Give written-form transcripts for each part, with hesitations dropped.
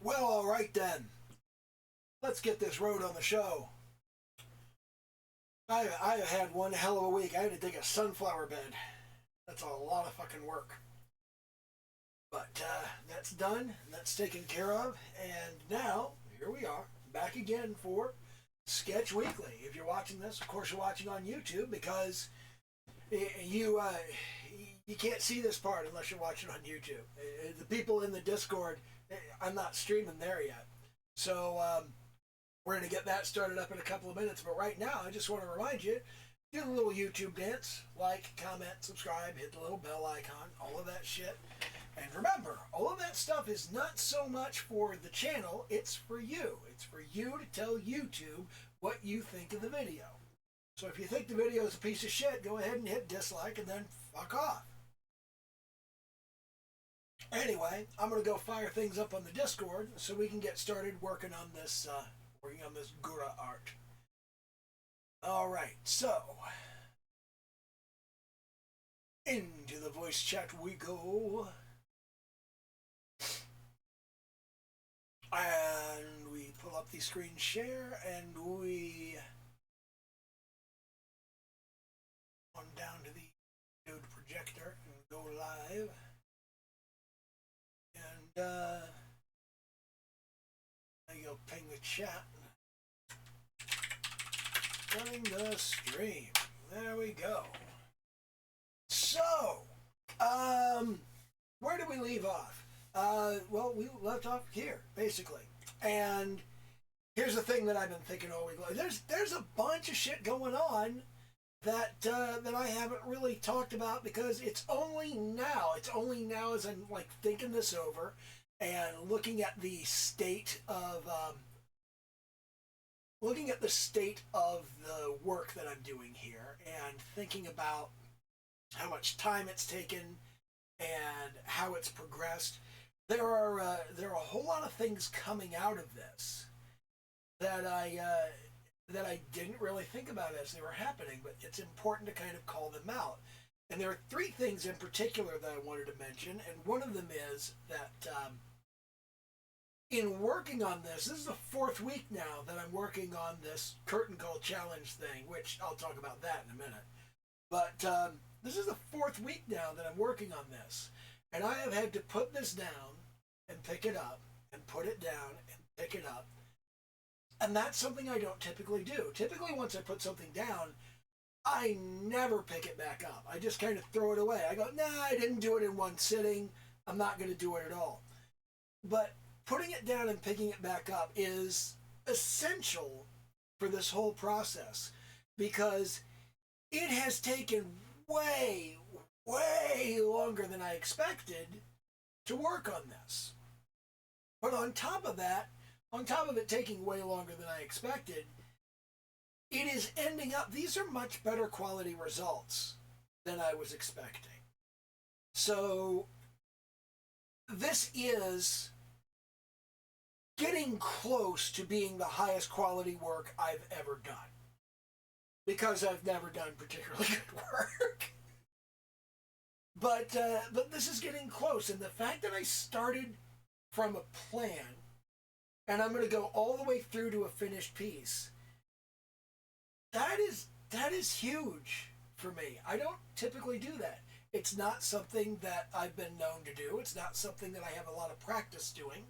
Well, all right then. Let's get this road on the show. I had one hell of a week. I had to dig a sunflower bed. That's a lot of fucking work. But that's done. That's taken care of. And now, here we are, back again for Sketch Weekly. If you're watching this, of course you're watching on YouTube because you you can't see this part unless you're watching on YouTube. The people in the Discord, I'm not streaming there yet. So we're going to get that started up in a couple of minutes. But right now, I just want to remind you, do the little YouTube dance. Like, comment, subscribe, hit the little bell icon, all of that shit. And remember, all of that stuff is not so much for the channel, it's for you. It's for you to tell YouTube what you think of the video. So if you think the video is a piece of shit, go ahead and hit dislike and then fuck off. Anyway, I'm going to go fire things up on the Discord so we can get started working on this Gura art. Alright, so into the voice chat we go. And we pull up the screen share and we on down to the node projector and go live. And I go ping the chat. Running the stream. There we go. So, where do we leave off? Well, we left off here, basically. And here's the thing that I've been thinking all week long. There's a bunch of shit going on that I haven't really talked about because it's only now as I'm like thinking this over and looking at the state of the work that I'm doing here and thinking about how much time it's taken and how it's progressed. There are a whole lot of things coming out of this that I didn't really think about as they were happening, but it's important to kind of call them out. And there are three things in particular that I wanted to mention, and one of them is that in working on this is the fourth week now that I'm working on this curtain call challenge thing, which I'll talk about that in a minute. But this is the fourth week now that I'm working on this. And I have had to put this down and pick it up and put it down and pick it up. And that's something I don't typically do. Typically, once I put something down, I never pick it back up. I just kind of throw it away. I go, nah, I didn't do it in one sitting. I'm not going to do it at all. But putting it down and picking it back up is essential for this whole process because it has taken way longer than I expected to work on this. But on top of it taking way longer than I expected, it is ending up, these are much better quality results than I was expecting. So this is getting close to being the highest quality work I've ever done. Because I've never done particularly good work. But this is getting close, and the fact that I started from a plan, and I'm going to go all the way through to a finished piece, that is huge for me. I don't typically do that. It's not something that I've been known to do. It's not something that I have a lot of practice doing.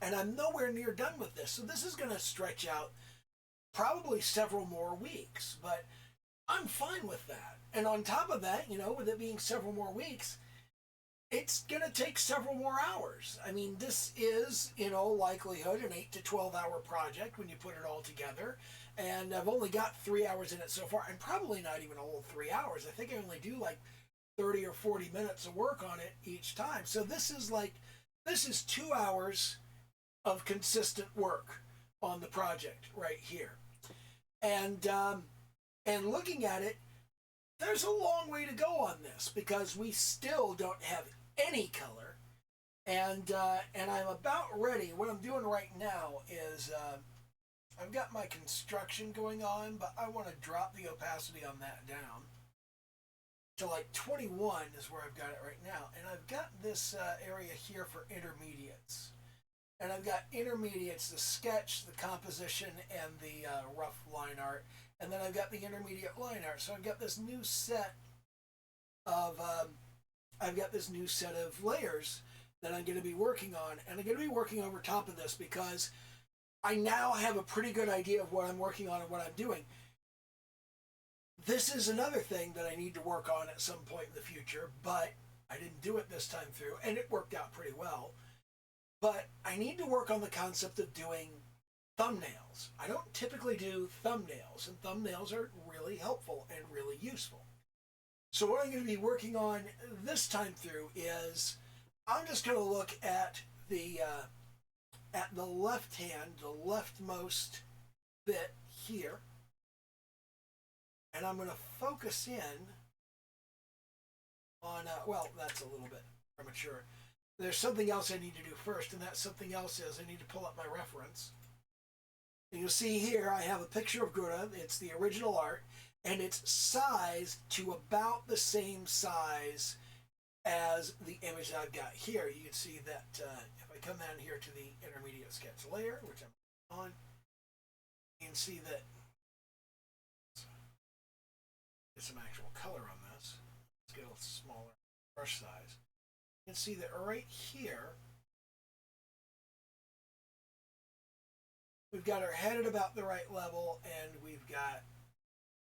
And I'm nowhere near done with this. So this is going to stretch out probably several more weeks, but I'm fine with that. And on top of that, with it being several more weeks, it's going to take several more hours. I mean, this is, in all likelihood, an 8 to 12 hour project when you put it all together. And I've only got 3 hours in it so far, and probably not even a whole 3 hours. I think I only do like 30 or 40 minutes of work on it each time. So this is 2 hours of consistent work on the project right here. And looking at it, there's a long way to go on this because we still don't have any color. And I'm about ready. What I'm doing right now is I've got my construction going on, but I want to drop the opacity on that down. to like 21 is where I've got it right now. And I've got this area here for intermediates. And I've got intermediates, the sketch, the composition, and the rough line art. And then I've got the intermediate line art. So I've got this new set of layers that I'm going to be working on. And I'm going to be working over top of this because I now have a pretty good idea of what I'm working on and what I'm doing. This is another thing that I need to work on at some point in the future, but I didn't do it this time through, and it worked out pretty well. But I need to work on the concept of doing thumbnails. I don't typically do thumbnails, and thumbnails are really helpful and really useful. So what I'm going to be working on this time through is I'm just going to look at the left hand, the leftmost bit here, and I'm going to focus in on, well, that's a little bit premature. There's something else I need to do first, and that something else is I need to pull up my reference. And you'll see here I have a picture of Gura. It's the original art, and it's sized to about the same size as the image I've got here. You can see that if I come down here to the intermediate sketch layer, which I'm on, you can see that get some actual color on this. Let's get a smaller brush size. You can see that right here, we've got her head at about the right level, and we've got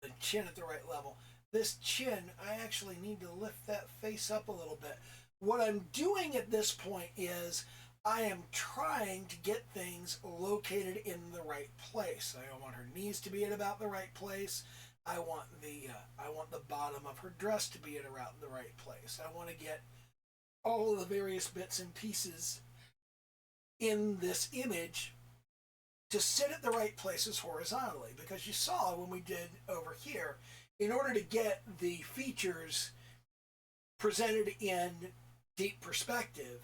the chin at the right level. This chin, I actually need to lift that face up a little bit. What I'm doing at this point is I am trying to get things located in the right place. I want her knees to be at about the right place. I want the bottom of her dress to be at around the right place. I want to get all of the various bits and pieces in this image to sit at the right places horizontally, because you saw when we did over here, in order to get the features presented in deep perspective,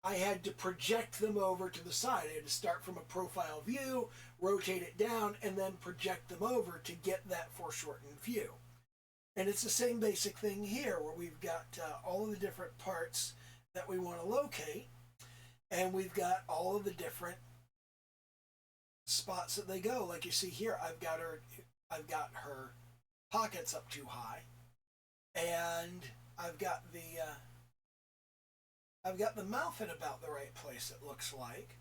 I had to project them over to the side. I had to start from a profile view, rotate it down, and then project them over to get that foreshortened view. And it's the same basic thing here, where we've got all of the different parts that we want to locate, and we've got all of the different spots that they go. Like you see here, I've got her pockets up too high, and I've got the mouth in about the right place, it looks like.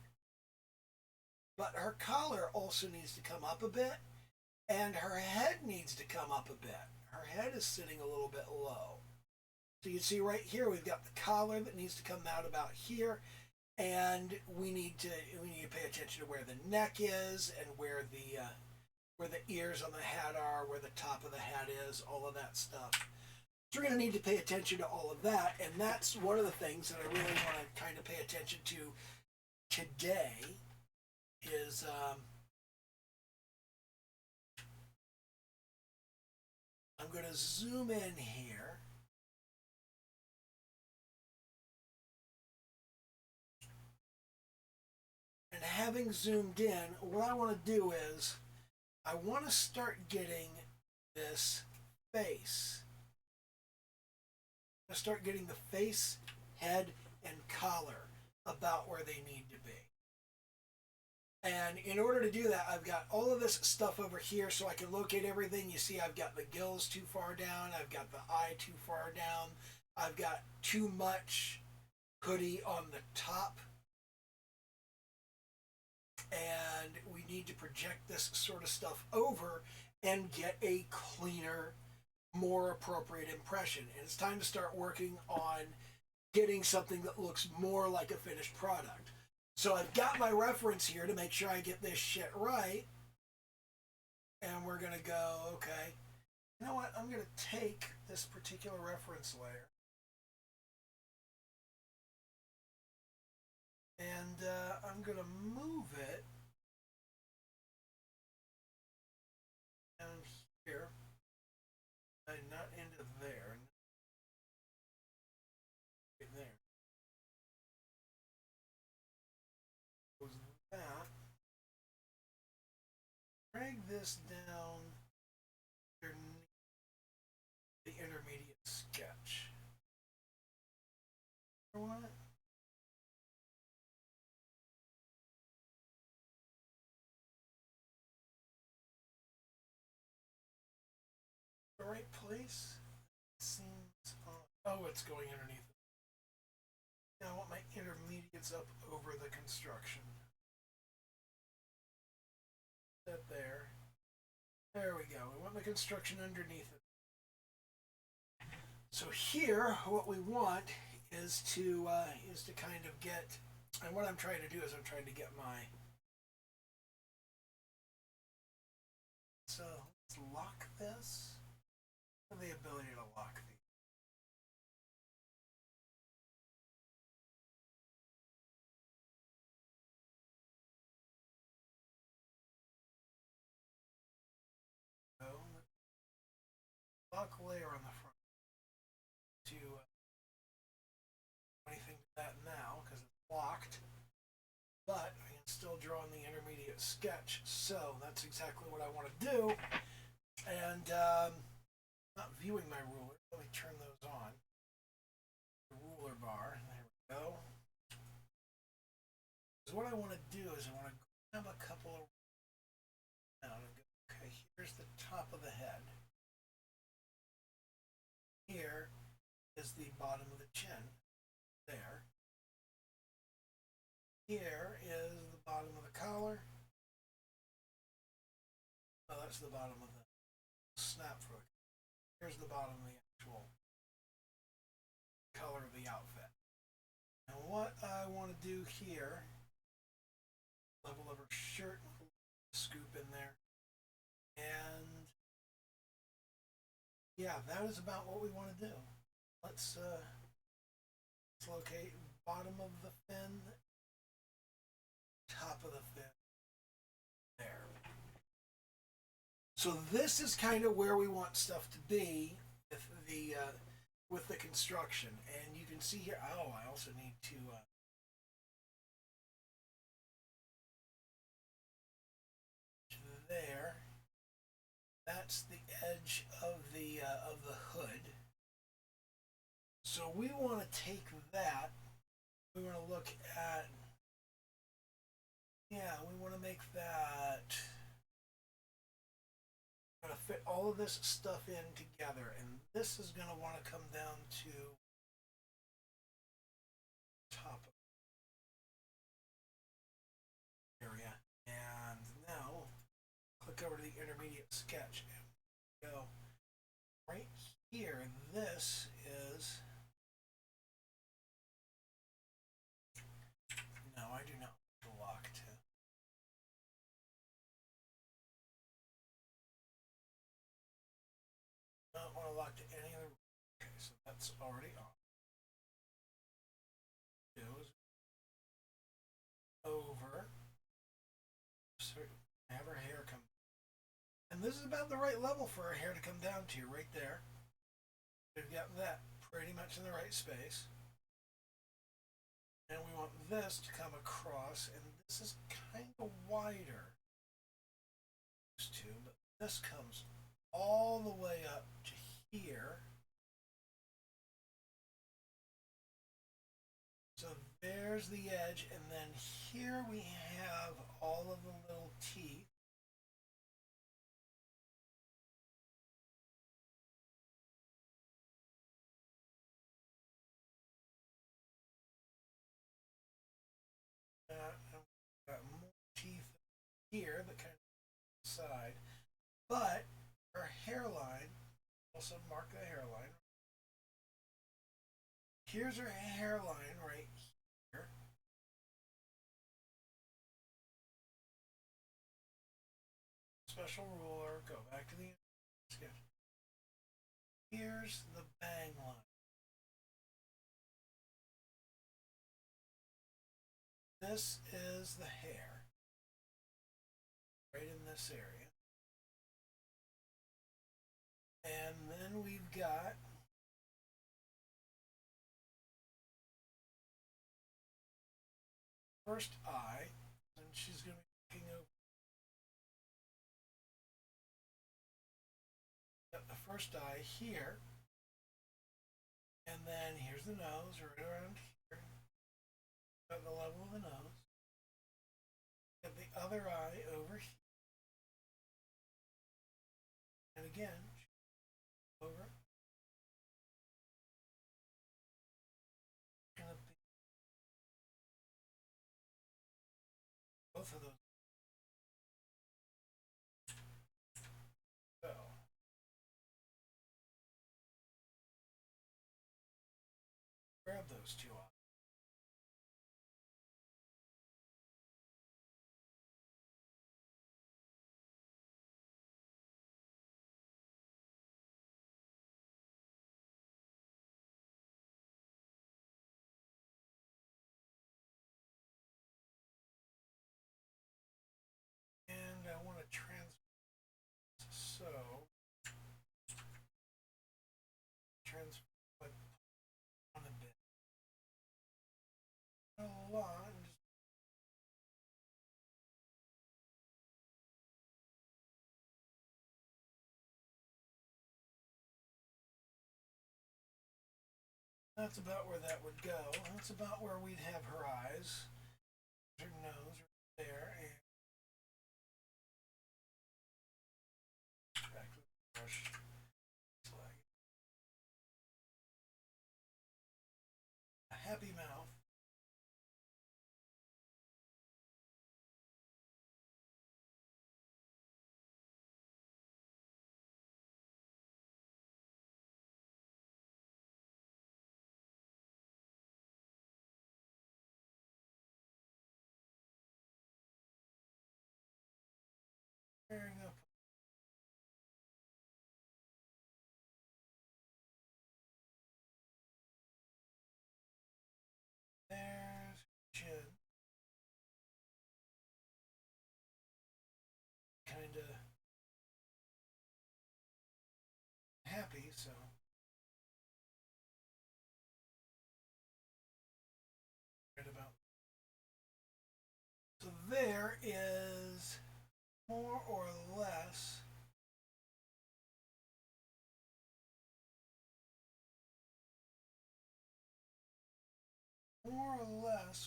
But her collar also needs to come up a bit, and her head needs to come up a bit. Her head is sitting a little bit low. So you can see right here, we've got the collar that needs to come out about here, and we need to pay attention to where the neck is, and where the ears on the hat are, where the top of the hat is, all of that stuff. So we're going to need to pay attention to all of that, and that's one of the things that I really want to kind of pay attention to today is I'm going to zoom in here. And having zoomed in, what I want to do is I want to start getting this face. I start getting the face, head, and collar about where they need to be. And in order to do that, I've got all of this stuff over here so I can locate everything. You see I've got the gills too far down. I've got the eye too far down. I've got too much hoodie on the top. And we need to project this sort of stuff over and get a cleaner, more appropriate impression. And it's time to start working on getting something that looks more like a finished product. So I've got my reference here to make sure I get this shit right. And we're going to go, okay, you know what? I'm going to take this particular reference layer. And I'm going to move it down here, and not into there, right there. Goes that. Drag this down underneath the intermediate right place. It seems oh, it's going underneath. Now I want my intermediates up over the construction. That there. There we go. We want the construction underneath it. So here, what we want is to kind of get, and what I'm trying to do is I'm trying to get my. So let's lock this. I have the ability to lock these. So lock layer on the front to anything to that now because it's locked, but I can still draw in the intermediate sketch. So that's exactly what I want to do. And not viewing my ruler. Let me turn those on. The ruler bar. There we go. So what I want to do is I want to grab a couple of down and go, okay, here's the top of the head. Here is the bottom of the chin. There. Here is the bottom of the collar. Oh, that's the bottom of the snap for it. Here's the bottom of the actual color of the outfit. And what I want to do here, level of her shirt, scoop in there. And yeah, that is about what we want to do. Let's locate bottom of the fin, top of the fin. There. So this is kind of where we want stuff to be with the construction. And you can see here, oh, I also need to there. That's the edge of the hood. So we want to take that. We want to look at, yeah, we want to make that. Going to fit all of this stuff in together, and this is going to want to come down to top of the area. And now click over to the intermediate sketch and go right here. This is, no, I do not want to lock to. Not want to lock to any other. Okay, so that's already on. Goes over. So have her hair come. And this is about the right level for her hair to come down to, right there. We've got that pretty much in the right space. And we want this to come across, and this is kind of wider. These two, but this comes all the way up to here. So there's the edge, and then here we have all of the little teeth. Got more teeth here that kind of side, but her hairline, also mark the hairline. Here's her hairline right here. Special ruler, go back to the sketch. Here's the bang line. This is the hair, right in this area. And then we've got first eye, and she's going to be looking over. Got the first eye here, and then here's the nose right around here. At the level of the nose. Get the other eye over here. And again, both of those. So grab those two off. And I want to transfer on a bit. A lot. That's about where that would go. That's about where we'd have her eyes, her nose right there, and back to the brush. A happy mouth. Pairing up. There's chin. Kind of happy, so right about. So there is more or less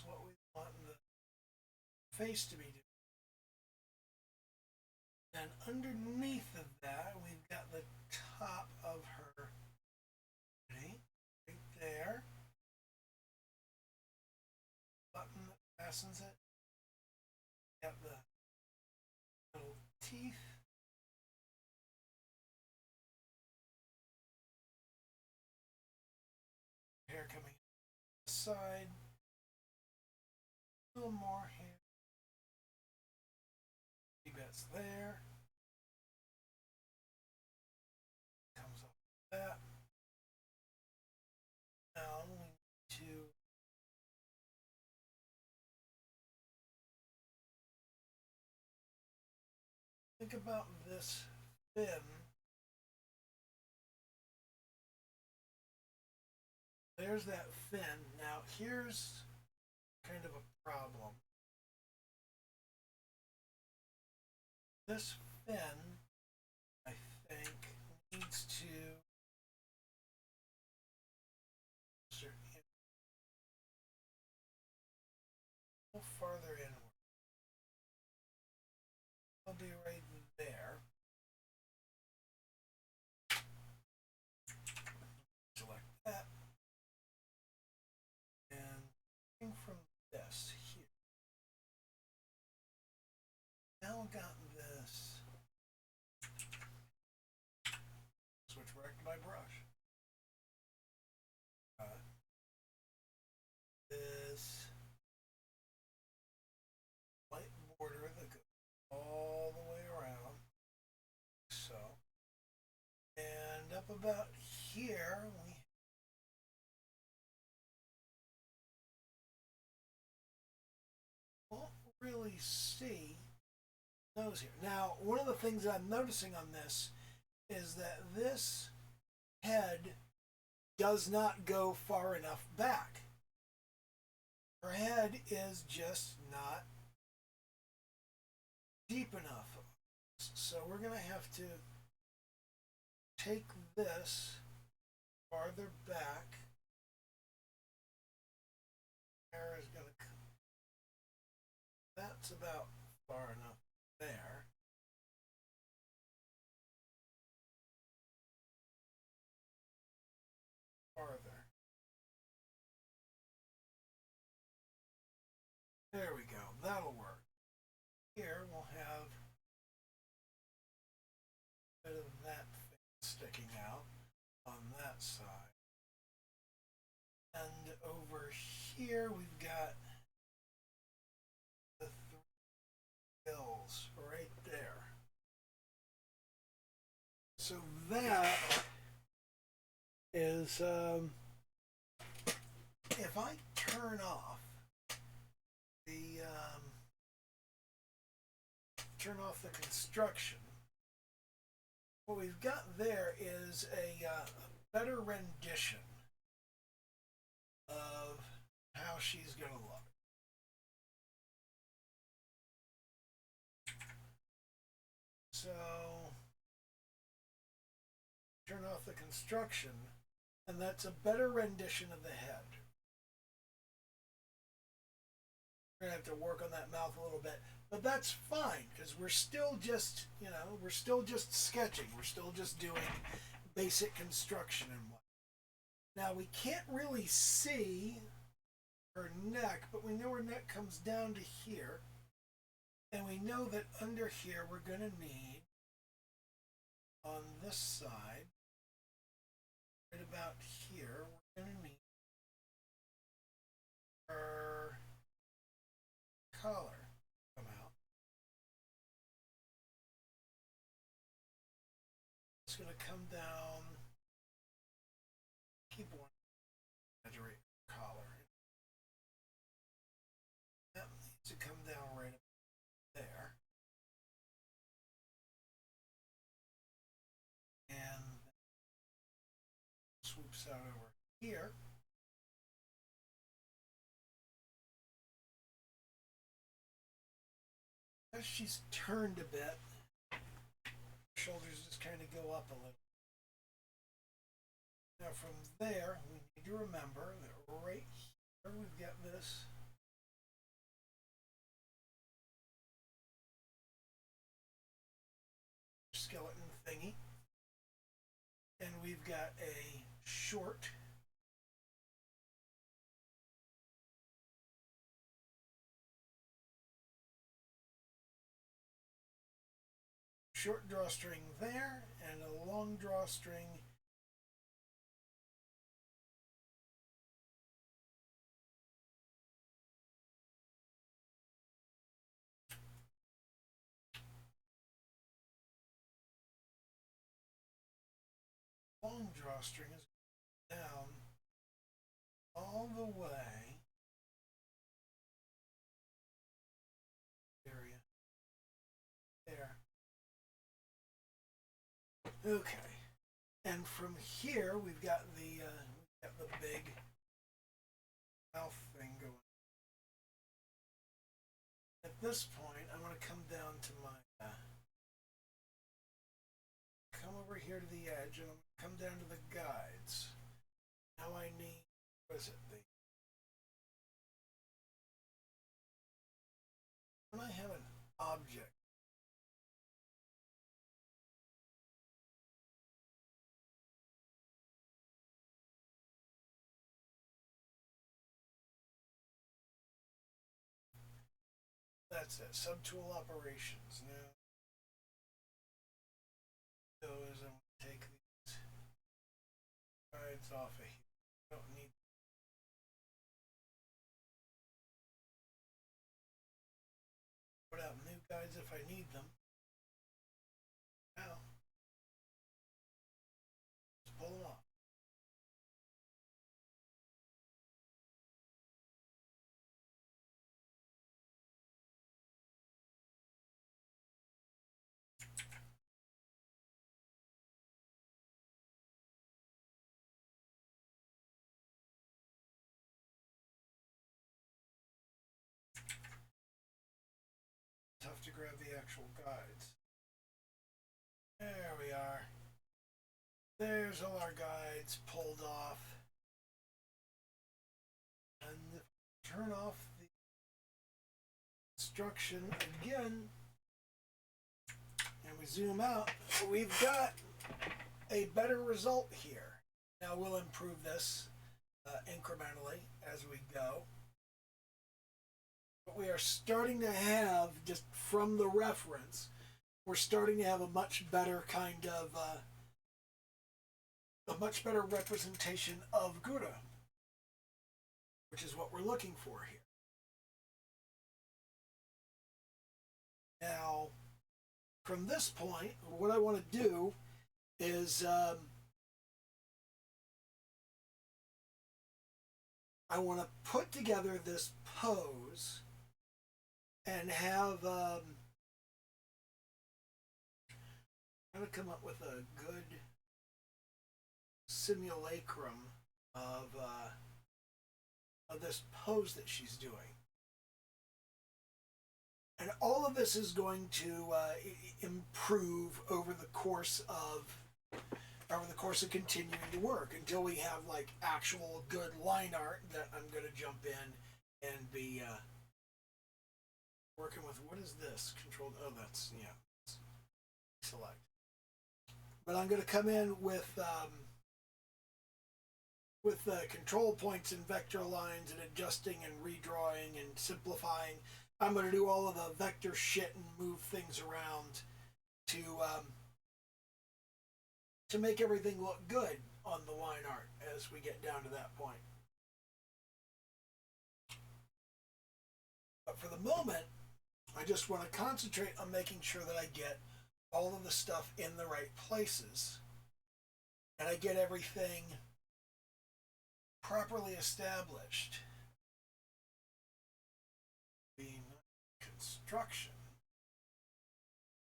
what we want the face to be doing. And underneath of that, we've got the top of her right there. Button that fastens it. Got the little teeth. Hair coming the side. A little more hair. Bits there. Comes off that. Now we need to think about this fin. There's that fin. Now here's kind of a problem. This fin, I think, needs to go farther inward. It'll be right there. Select that. And from this here. Now I've got this. Switch back to my brush. This white border that goes all the way around. So. And up about here, we won't really see nose here. Now, one of the things that I'm noticing on this is that this head does not go far enough back. Her head is just not deep enough. So we're going to have to take this farther back. Hair is going to. That's about far enough there. Farther. There we go. That'll work. that side. And over here we've got the three hills right there. So that is, if I turn off the construction, what we've got there is a better rendition of how she's going to look. So, turn off the construction, and that's a better rendition of the head. We're going to have to work on that mouth a little bit, but that's fine because we're still just, we're still just sketching. We're still just doing basic construction and what. Now we can't really see her neck, but we know her neck comes down to here, and we know that under here we're going to need, on this side, right about here, we're going to need her collar come out. It's going to come down. Keep one exaggerate collar. That needs to come down right up there. And swoops out over here. As she's turned a bit, shoulders just kind of go up a little. Now from there, we need to remember that right here we've got this skeleton thingy, and we've got a short drawstring there and a long drawstring is down all the way area there. Okay, and from here we've got the big mouth thing going. At this point, I'm going to come down to my come over here to the edge, and I'm going to come down to the guides. Now I need, what is it? When I have an object, that's it. Subtool operations. Now, those I'm going to take these guides off of here. I don't need. Put out new guides if I need them. Now, just pull them off. Tough to grab the actual guides. There we are. There's all our guides pulled off. And turn off the construction again, and we zoom out, we've got a better result here. Now we'll improve this incrementally as we go. But we are starting to have, just from the reference, we're starting to have a much better kind of a much better representation of Gura, which is what we're looking for here. Now, from this point, what I want to do is I want to put together this pose and have I'm going to come up with a good simulacrum of this pose that she's doing. And all of this is going to improve over the course of continuing to work until we have like actual good line art that I'm going to jump in and be working with. What is this? Control. Oh, that's select. But I'm going to come in with control points and vector lines and adjusting and redrawing and simplifying. I'm going to do all of the vector shit and move things around to make everything look good on the line art as we get down to that point. But for the moment, I just want to concentrate on making sure that I get all of the stuff in the right places and I get everything properly established. Being construction,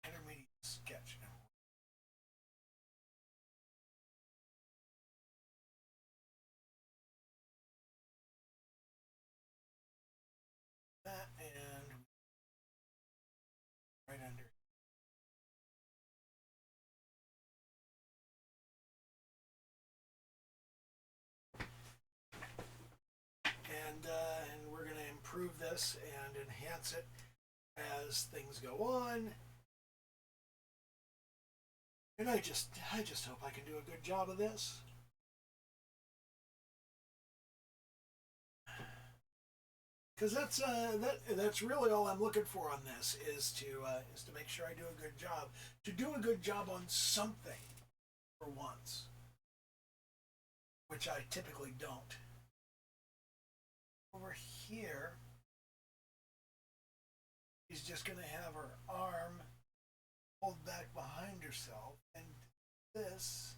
intermediate sketch. That and right under. And we're going to improve this and enhance it as things go on. And I just hope I can do a good job of this. Because that's really all I'm looking for on this is to make sure I do a good job. To do a good job on something for once, which I typically don't. Over here, she's just going to have her arm pulled back behind herself, and this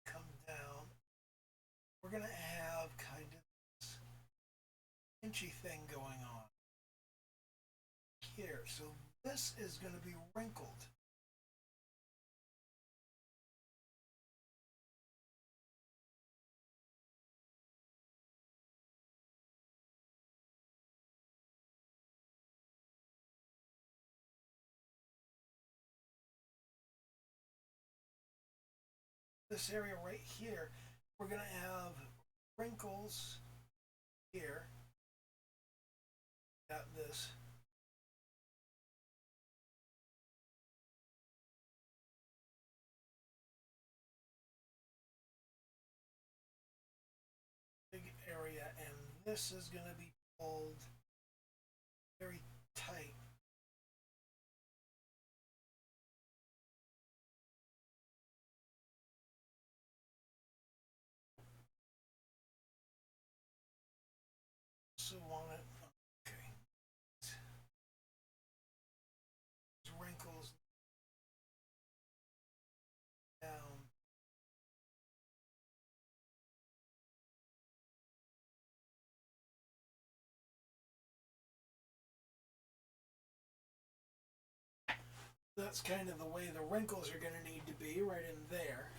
come down. We're going to have kind of this inchy thing going on here. So this is going to be wrinkled. This area right here, we're going to have wrinkles here. Got this. Big area, and this is going to be pulled very tight. So want it. Okay. Wrinkles down. That's kind of the way the wrinkles are going to need to be, right in there.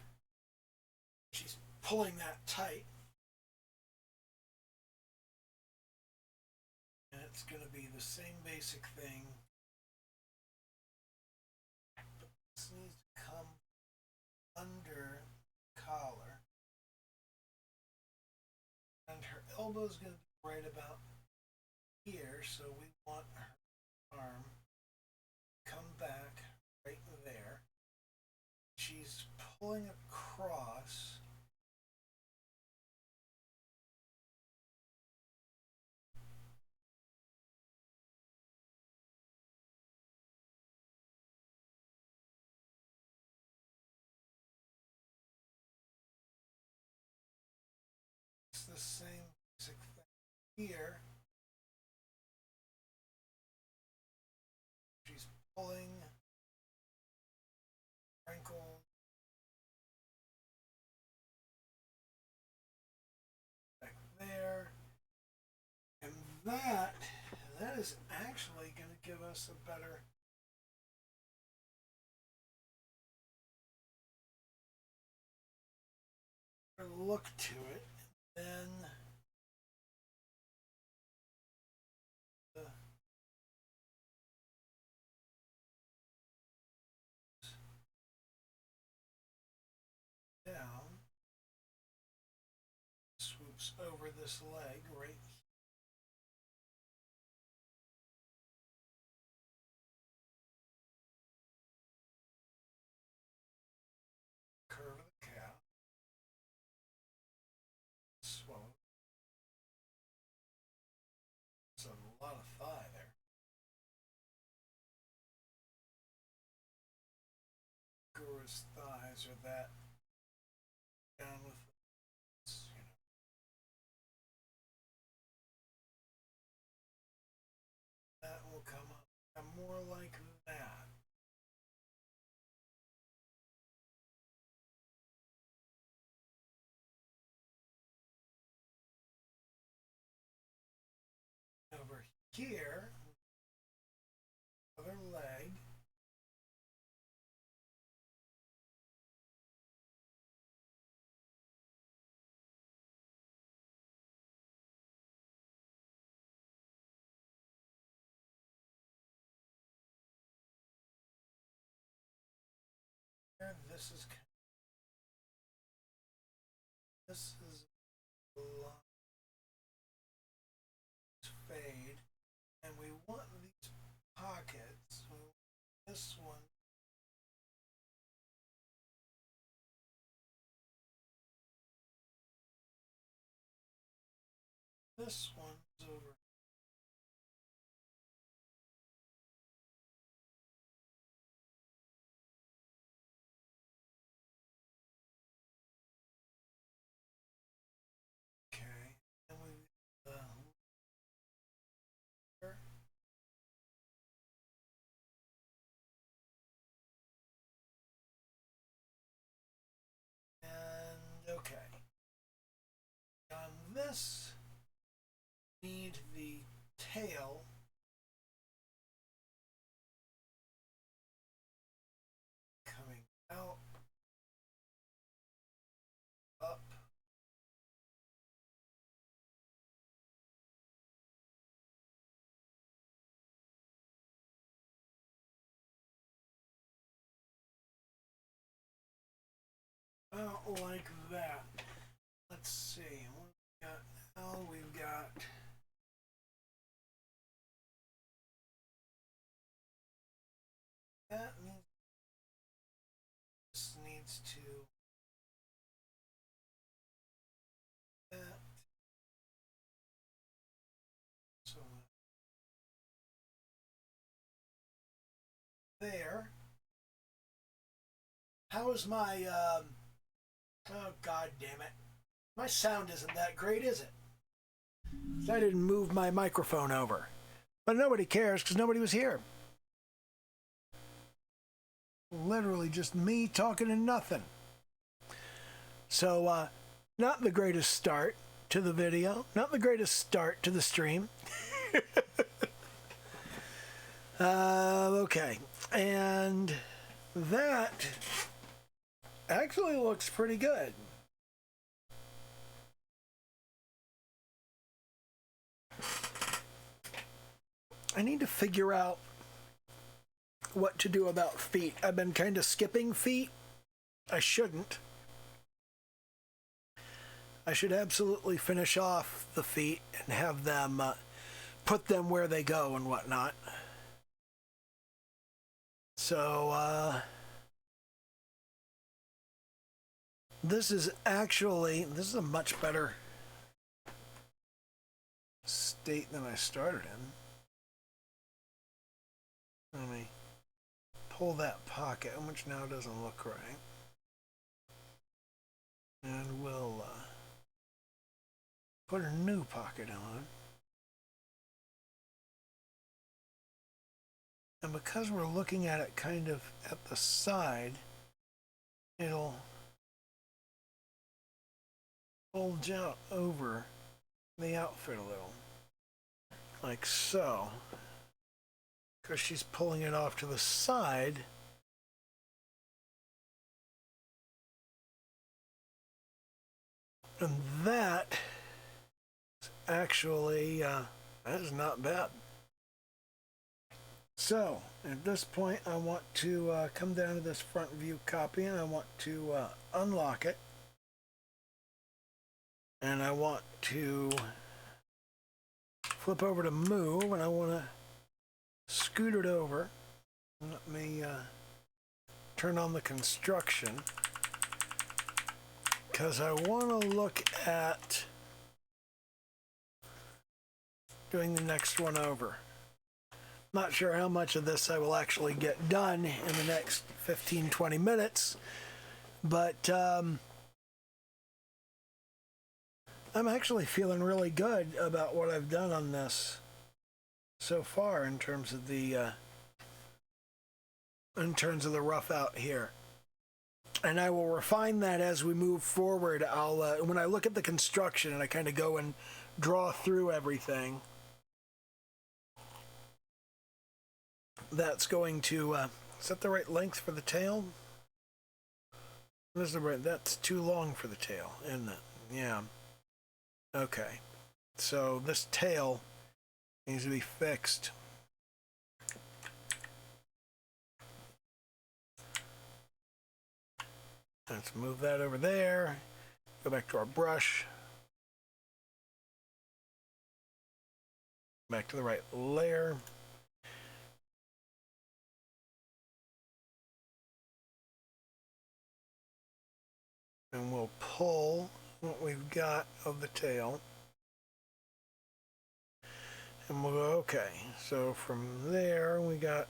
She's pulling that tight. And it's going to be the same basic thing. This needs to come under the collar. And her elbow is going to be right about here, so we want her arm come back right there. She's pulling across. the same basic thing here. She's pulling, wrinkles, back there, and that is actually going to give us a better look to it. And then the down swoops over this leg right here. Curve of the calf. Swallow. It's a lot of thigh there. Gura's thighs are that down with this, you know. That will come up and more like that. Over here, other leg. This is a line fade, and we want these pockets. So this one. This one's over. Okay, and we and okay. On this, need the tail coming out, up, about like that. Let's see what we got now. We've got that means this needs to that. So there. How is my oh god damn it. My sound isn't that great, is it? I didn't move my microphone over. But nobody cares because nobody was here. Literally just me talking and nothing. So, not the greatest start to the video. Not the greatest start to the stream. Okay. And that actually looks pretty good. I need to figure out what to do about feet. I've been kind of skipping feet. I shouldn't. I should absolutely finish off the feet and have them put them where they go and whatnot. So this is a much better state than I started in. Let me pull that pocket, which now doesn't look right. And we'll put a new pocket on. And because we're looking at it kind of at the side, it'll bulge out over the outfit a little. Like so. Because she's pulling it off to the side. And that is actually, that is not bad. So, at this point, I want to come down to this front view copy, and I want to unlock it. And I want to flip over to move, and I want to scoot it over. Let me turn on the construction, because I want to look at doing the next one over. Not sure how much of this I will actually get done in the next 15-20 minutes, but I'm actually feeling really good about what I've done on this so far in terms of the rough out here. And I will refine that as we move forward. I'll when I look at the construction and I kind of go and draw through everything, that's going to is that the right length for the tail? What is the right? That's too long for the tail, isn't it? Yeah. Okay. So this tail needs to be fixed. Let's move that over there. Go back to our brush. Back to the right layer. And we'll pull what we've got of the tail. And we'll go, okay. So from there, we got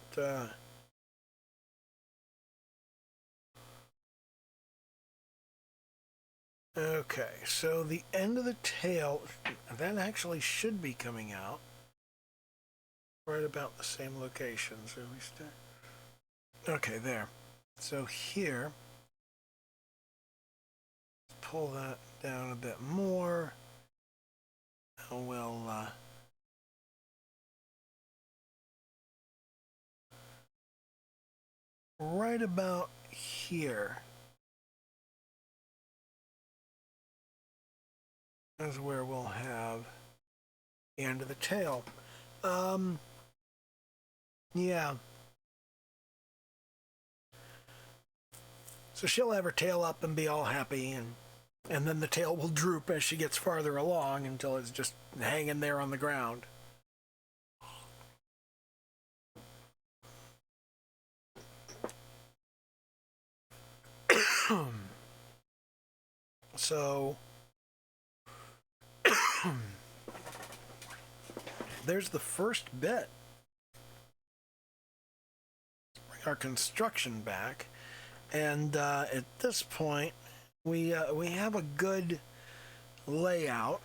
okay, so the end of the tail, that actually should be coming out right about the same location. So we start. Okay, there. So here, pull that down a bit more. And we'll right about here is where we'll have the end of the tail. Yeah. So she'll have her tail up and be all happy, and then the tail will droop as she gets farther along until it's just hanging there on the ground. So there's the first bit. Bring our construction back, and at this point, we have a good layout.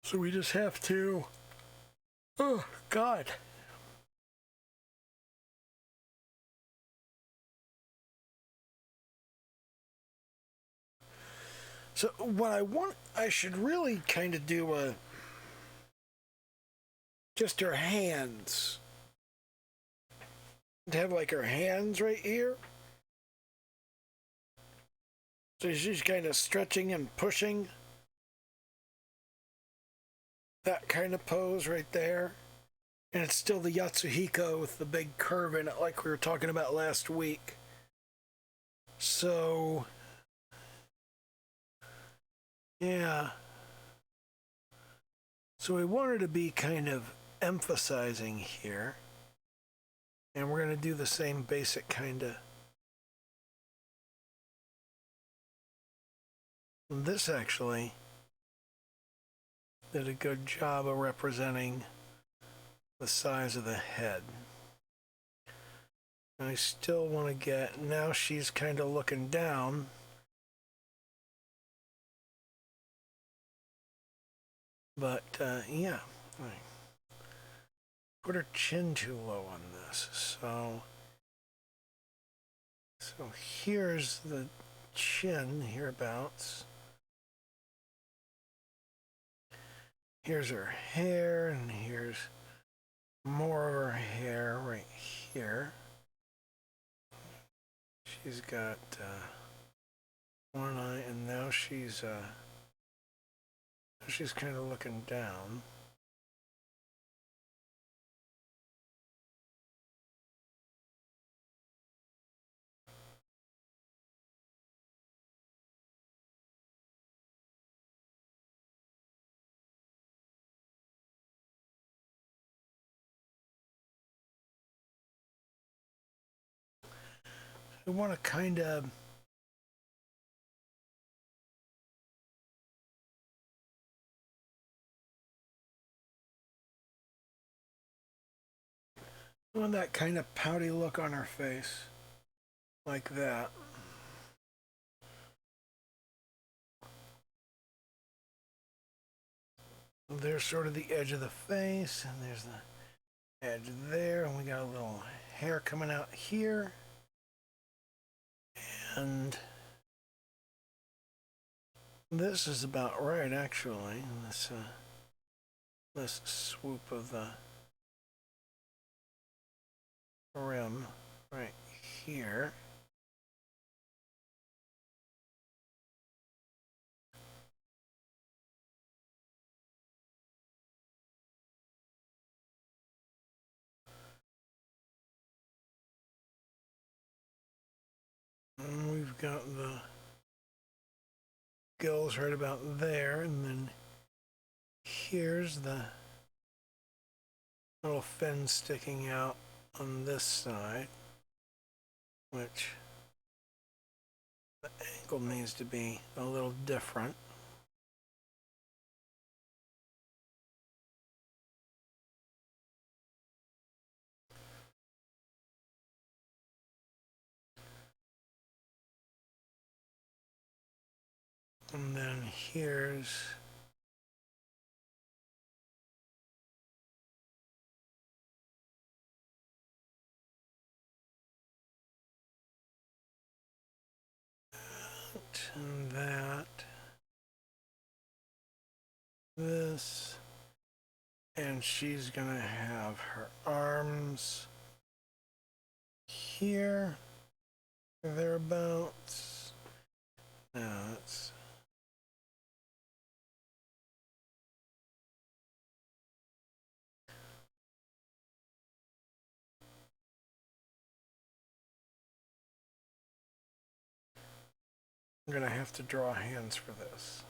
So we just have to. Oh God. So what I should really kind of do just her hands. To have like her hands right here. So she's kind of stretching and pushing. That kind of pose right there. And it's still the Yatsuhiko with the big curve in it like we were talking about last week. So yeah. So we wanted to be kind of emphasizing here. And we're going to do the same basic kind of. This actually did a good job of representing the size of the head. And I still want to get, now she's kind of looking down. But yeah, I put her chin too low on this. So here's the chin hereabouts. Here's her hair, and here's more of her hair right here. She's got one eye, and now she's kind of looking down. We want to kind of want that kind of pouty look on her face, like that. There's sort of the edge of the face, and there's the edge there, and we got a little hair coming out here. And this is about right, actually. This swoop of the rim right here. And we've got the gills right about there, and then here's the little fin sticking out on this side, which the angle needs to be a little different. And then here's that and that. This. And she's gonna have her arms here, thereabouts. Now it's I'm gonna have to draw hands for this.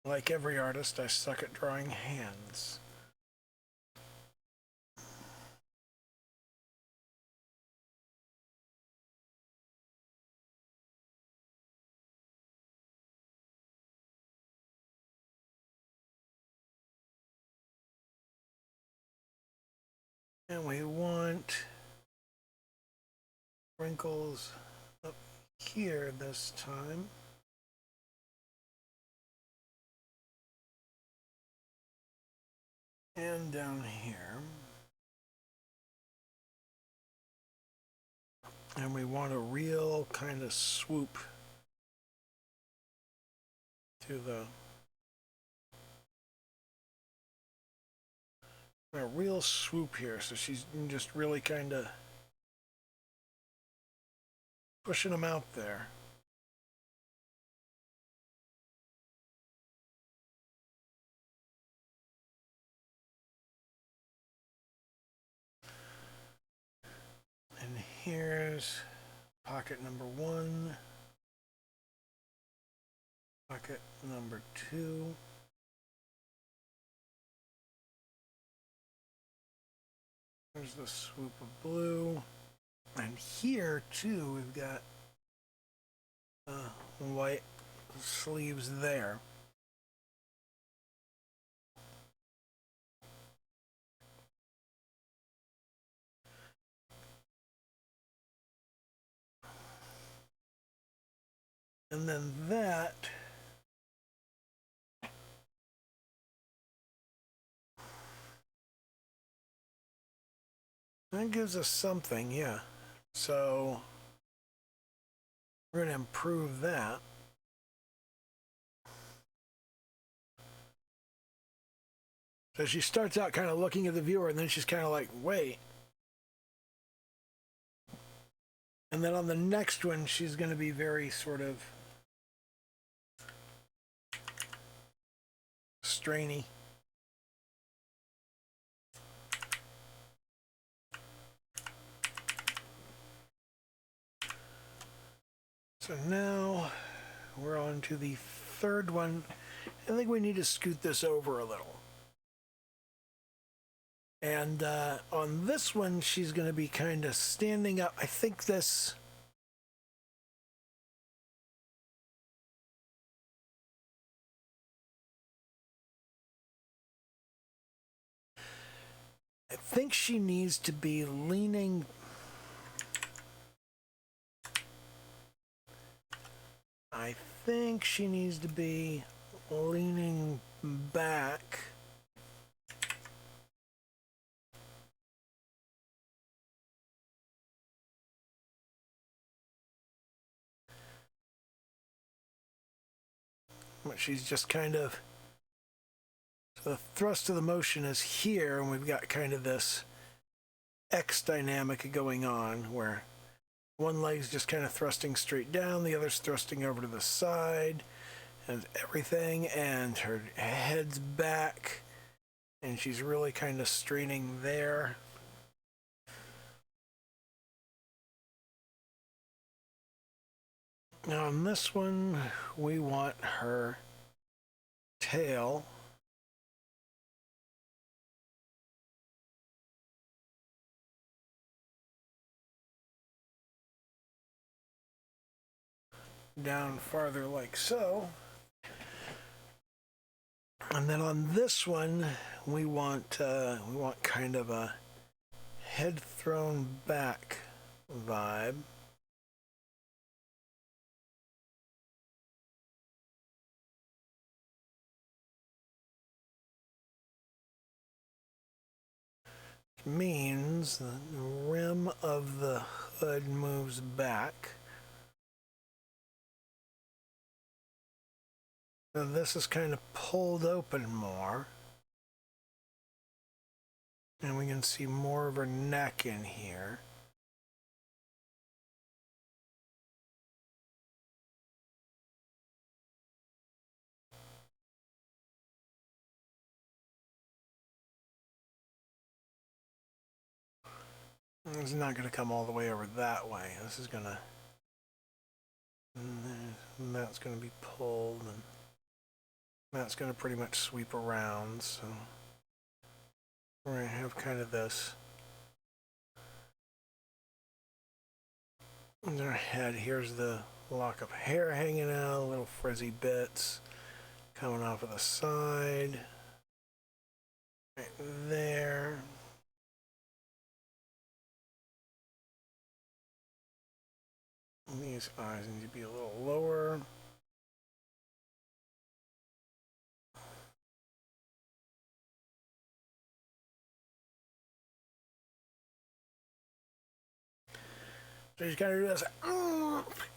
Like every artist, I suck at drawing hands. And we want wrinkles up here this time. And down here. And we want a real kind of swoop to a real swoop here. So she's just really kind of pushing them out there. And here's pocket number 1, pocket number 2. There's the swoop of blue. And here, too, we've got white sleeves there. And then that gives us something, yeah. So we're going to improve that. So she starts out kind of looking at the viewer, and then she's kind of like, wait. And then on the next one, she's going to be very sort of strainy. So now we're on to the third one. I think we need to scoot this over a little. And on this one, she's going to be kind of standing up. I think this... I think she needs to be leaning... I think she needs to be leaning back. But she's just kind of... So the thrust of the motion is here, and we've got kind of this X dynamic going on where one leg's just kind of thrusting straight down, the other's thrusting over to the side, and everything, and her head's back, and she's really kind of straining there. Now on this one, we want her tail down farther like so. And then on this one, we want kind of a head thrown back vibe. Means the rim of the hood moves back. So this is kind of pulled open more. And we can see more of her neck in here. It's not going to come all the way over that way. This is going to... And that's going to be pulled, and that's going to pretty much sweep around, so we're going to have kind of this. And her head, here's the lock of hair hanging out, little frizzy bits coming off of the side. Right there. And these eyes need to be a little lower. So you kind of do this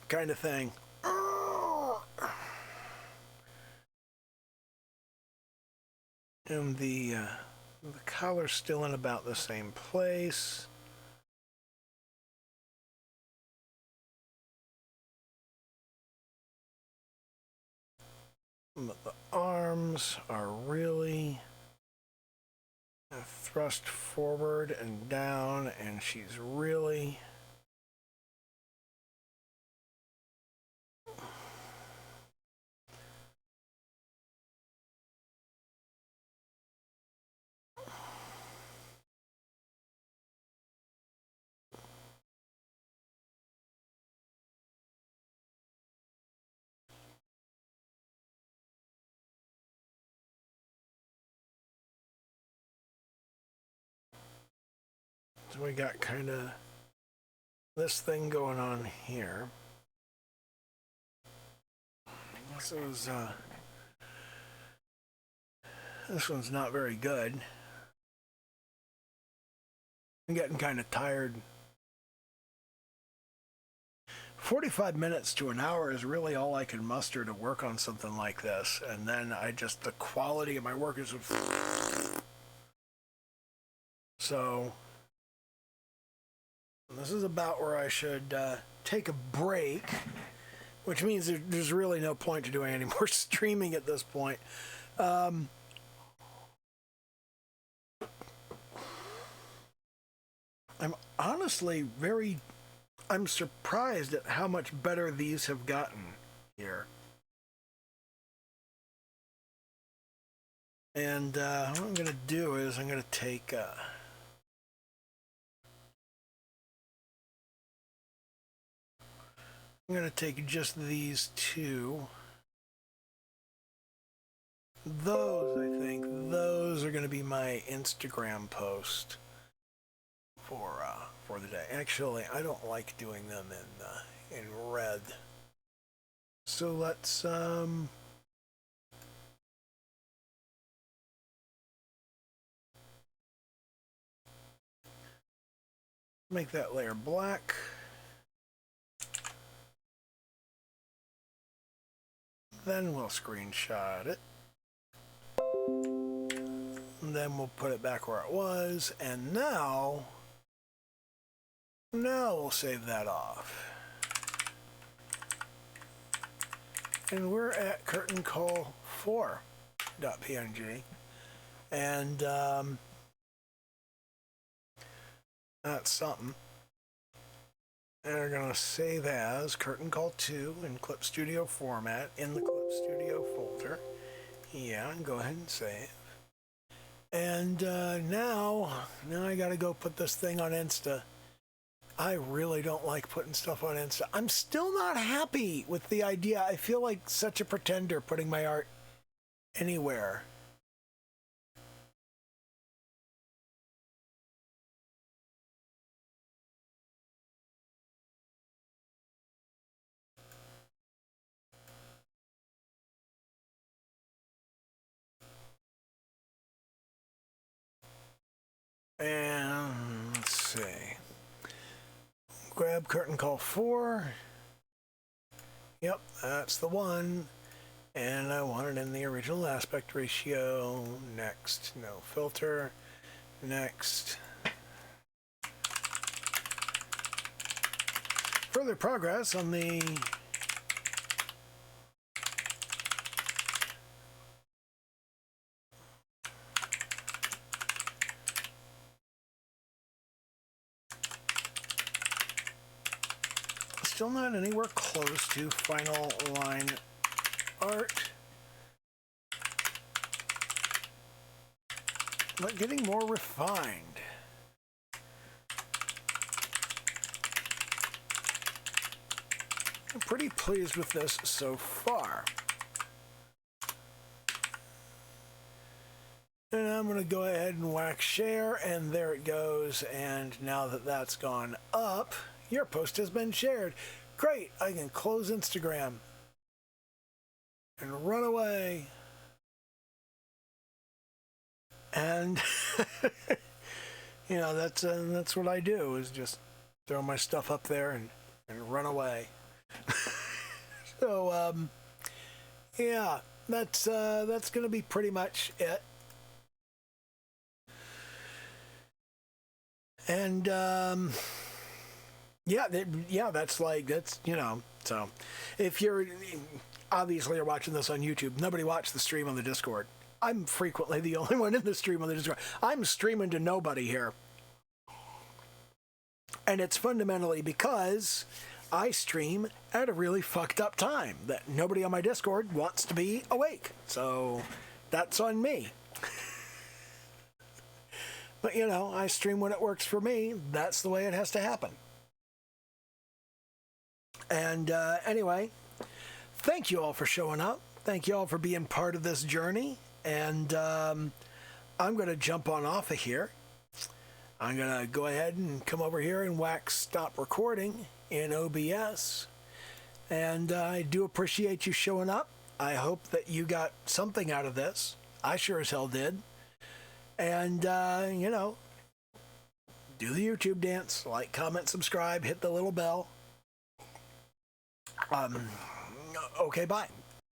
kind of thing. And the collar's still in about the same place. But the arms are really thrust forward and down, and she's really so we got kind of this thing going on here. This one's not very good. I'm getting kind of tired. 45 minutes to an hour is really all I can muster to work on something like this. And then the quality of my work is... So, this is about where I should take a break, which means there's really no point to doing any more streaming at this point. I'm honestly I'm surprised at how much better these have gotten here. And what I'm going to do is I'm going to take... I'm going to take just these two. Those, I think, those are going to be my Instagram post for the day. Actually, I don't like doing them in red. So let's make that layer black. Then we'll screenshot it. And then we'll put it back where it was. And now we'll save that off. And we're at curtain call 4.png. And that's something. And we're going to save as curtain call 2 in Clip Studio format in the Clip Studio folder. Yeah, and go ahead and save. And now I got to go put this thing on Insta. I really don't like putting stuff on Insta. I'm still not happy with the idea. I feel like such a pretender putting my art anywhere. And let's see. Grab curtain call 4. Yep, that's the one. And I want it in the original aspect ratio. Next, no filter. Next. Further progress on the still not anywhere close to final line art, but getting more refined. I'm pretty pleased with this so far. And I'm going to go ahead and whack share, and there it goes. And now that that's gone up, your post has been shared. Great, I can close Instagram and run away. And that's what I do, is just throw my stuff up there and run away. So yeah, that's going to be pretty much it. And that's so if you're watching this on YouTube, nobody watched the stream on the Discord. I'm frequently the only one in the stream on the Discord. I'm streaming to nobody here. And it's fundamentally because I stream at a really fucked up time that nobody on my Discord wants to be awake. So that's on me. But, I stream when it works for me. That's the way it has to happen. And anyway, thank you all for showing up. Thank you all for being part of this journey. And I'm going to jump on off of here. I'm going to go ahead and come over here and whack stop recording in OBS. And I do appreciate you showing up. I hope that you got something out of this. I sure as hell did. And, you know, do the YouTube dance. Like, comment, subscribe, hit the little bell. Okay, bye.